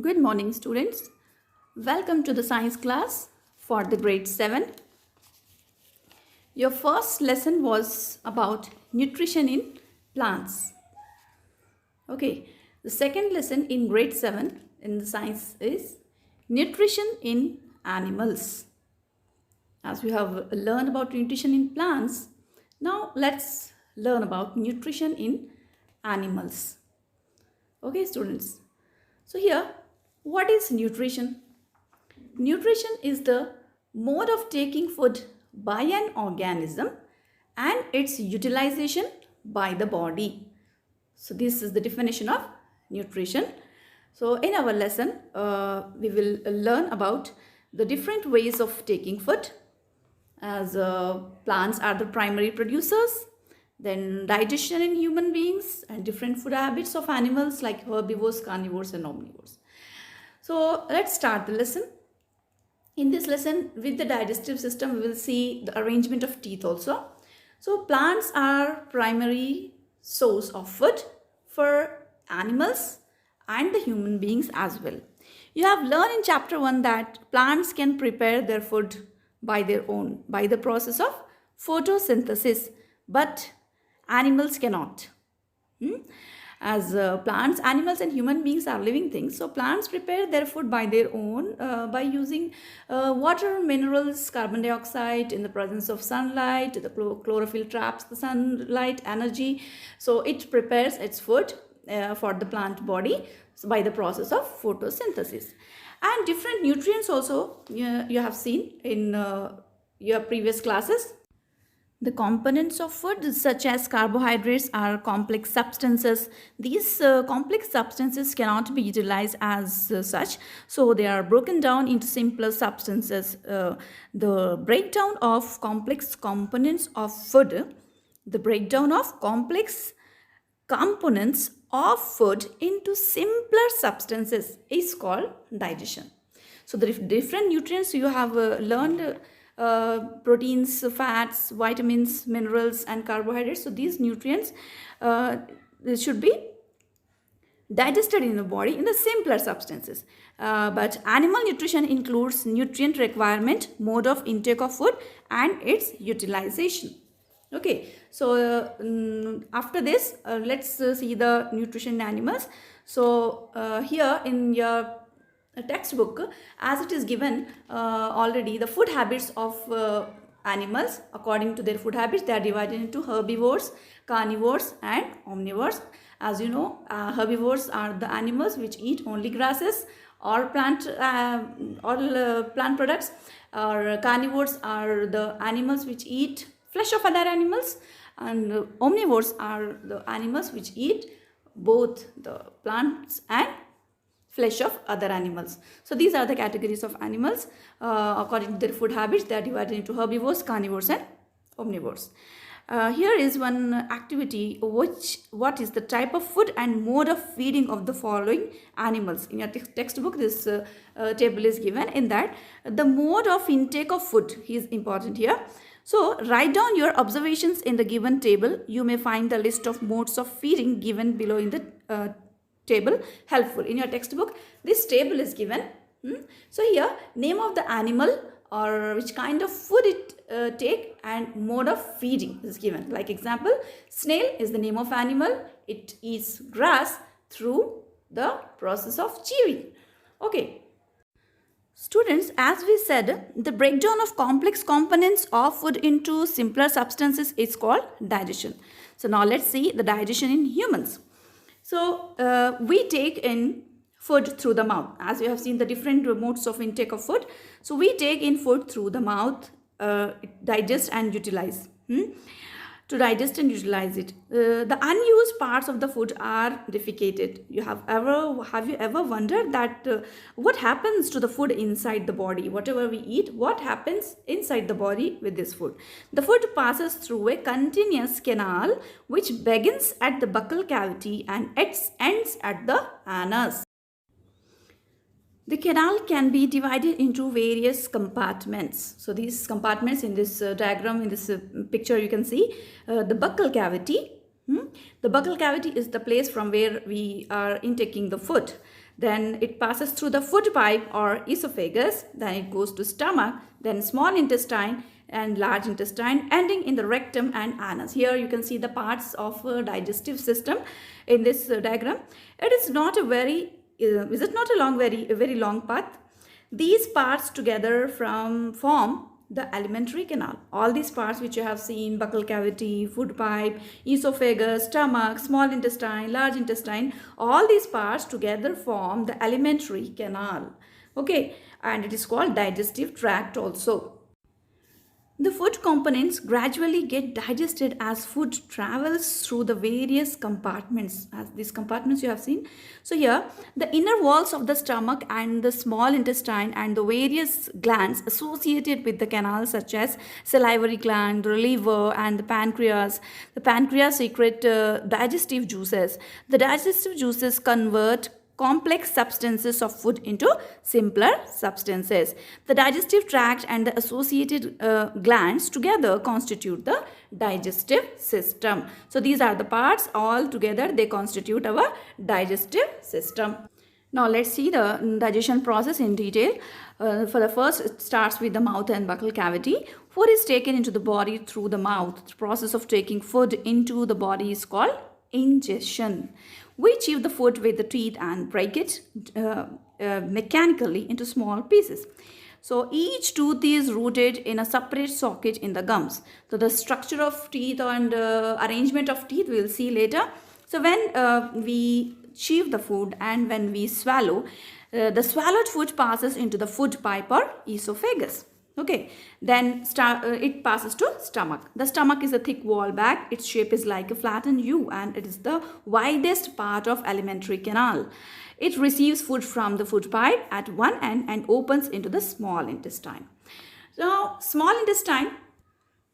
Good morning, students. Welcome to the science class for the grade 7. Your first lesson was about nutrition in plants. Okay, the second lesson in grade 7 in the science is nutrition in animals. As we have learned about nutrition in plants, now let's learn about nutrition in animals. Okay, students. So here, what is nutrition? Nutrition is the mode of taking food by an organism and its utilization by the body. So this is the definition of nutrition. So in our lesson, we will learn about the different ways of taking food, as plants are the primary producers, then digestion in human beings, and different food habits of animals like herbivores, carnivores and omnivores. So let's start the lesson. In this lesson, with the digestive system, we will see the arrangement of teeth also. So plants are primary source of food for animals and the human beings as well. You have learned in chapter 1 that plants can prepare their food by their own, by the process of photosynthesis, but animals cannot. As plants, animals and human beings are living things, so plants prepare their food by their own by using water, minerals, carbon dioxide in the presence of sunlight. The chlorophyll traps the sunlight energy, so it prepares its food for the plant body by the process of photosynthesis. And different nutrients also you have seen in your previous classes. The components of food, such as carbohydrates, are complex substances. These complex substances cannot be utilized as such, so they are broken down into simpler substances. The breakdown of complex components of food, the breakdown of complex components of food into simpler substances is called digestion. So the different nutrients you have learned, proteins, fats, vitamins, minerals and carbohydrates. So these nutrients should be digested in the body in the simpler substances. But animal nutrition includes nutrient requirement, mode of intake of food and its utilization. Okay, so after this, let's see the nutrition in animals. So here in your textbook, as it is given already, the food habits of animals, according to their food habits, they are divided into herbivores, carnivores and omnivores. As you know, herbivores are the animals which eat only grasses or plant products, or carnivores are the animals which eat flesh of other animals, and omnivores are the animals which eat both the plants and flesh of other animals. So these are the categories of animals. According to their food habits, they are divided into herbivores, carnivores and omnivores. Here is one activity, what is the type of food and mode of feeding of the following animals. In your textbook, this table is given. In that, the mode of intake of food is important here. So write down your observations in the given table. You may find the list of modes of feeding given below in the table helpful. In your textbook, this table is given. So here, name of the animal or which kind of food it take and mode of feeding is given. Like example, snail is the name of animal. It eats grass through the process of chewing. Okay. Students, as we said, the breakdown of complex components of food into simpler substances is called digestion. So now let's see the digestion in humans. So we take in food through the mouth. As you have seen the different modes of intake of food. So we take in food through the mouth, digest and utilize. To digest and utilize it. The unused parts of the food are defecated. Have you ever wondered that what happens to the food inside the body? Whatever we eat, what happens inside the body with this food? The food passes through a continuous canal which begins at the buccal cavity and ends at the anus. The canal can be divided into various compartments. So these compartments in this diagram, in this picture you can see the buccal cavity, The buccal cavity is the place from where we are intaking the food. Then it passes through the food pipe or esophagus. Then it goes to stomach, then small intestine and large intestine, ending in the rectum and anus. Here you can see the parts of a digestive system in this diagram. It is not a very very long path. These parts together form the alimentary canal. All these parts which you have seen, buccal cavity, food pipe, esophagus, stomach, small intestine, large intestine, all these parts together form the alimentary canal. Okay, and it is called digestive tract also. The food components gradually get digested as food travels through the various compartments, as these compartments you have seen. So here, the inner walls of the stomach and the small intestine and the various glands associated with the canal, such as salivary gland, the liver and the pancreas. The pancreas secrete digestive juices. The digestive juices convert complex substances of food into simpler substances. The digestive tract and the associated glands together constitute the digestive system. So these are the parts, all together they constitute our digestive system. Now let's see the digestion process in detail. For the first, it starts with the mouth and buccal cavity. Food is taken into the body through the mouth. The process of taking food into the body is called ingestion. We chew the food with the teeth and break it mechanically into small pieces. So each tooth is rooted in a separate socket in the gums. So the structure of teeth and arrangement of teeth we will see later. So when we chew the food and when we swallow, the swallowed food passes into the food pipe or esophagus. Okay, then it passes to stomach. The stomach is a thick wall bag. Its shape is like a flattened U and it is the widest part of alimentary canal. It receives food from the food pipe at one end and opens into the small intestine. So small intestine,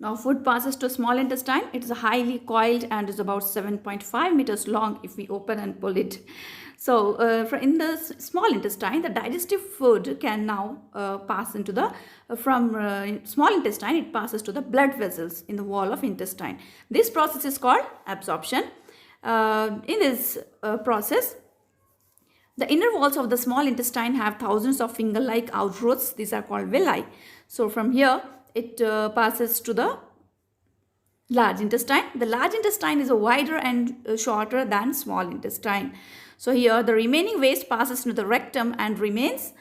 now food passes to small intestine. It is highly coiled and is about 7.5 meters long if we open and pull it. So in the small intestine, the digestive food can now pass into the, from small intestine, it passes to the blood vessels in the wall of intestine. This process is called absorption. In this process, the inner walls of the small intestine have thousands of finger-like outgrowths. These are called villi. So from here, it passes to the large intestine. The large intestine is wider and shorter than small intestine. So here the remaining waste passes into the rectum and remains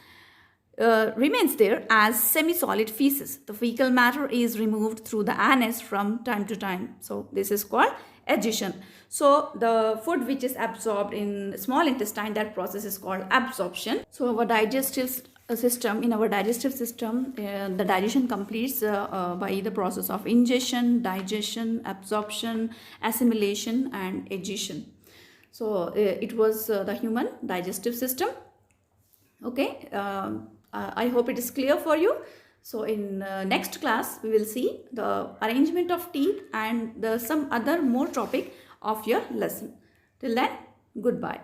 there as semi-solid feces. The fecal matter is removed through the anus from time to time. So this is called egestion. So the food which is absorbed in small intestine, that process is called absorption. So our digestive system, the digestion completes by the process of ingestion, digestion, absorption, assimilation and egestion. So it was the human digestive system. Okay, I hope it is clear for you. So in next class we will see the arrangement of teeth and some other more topic of your lesson. Till then, goodbye.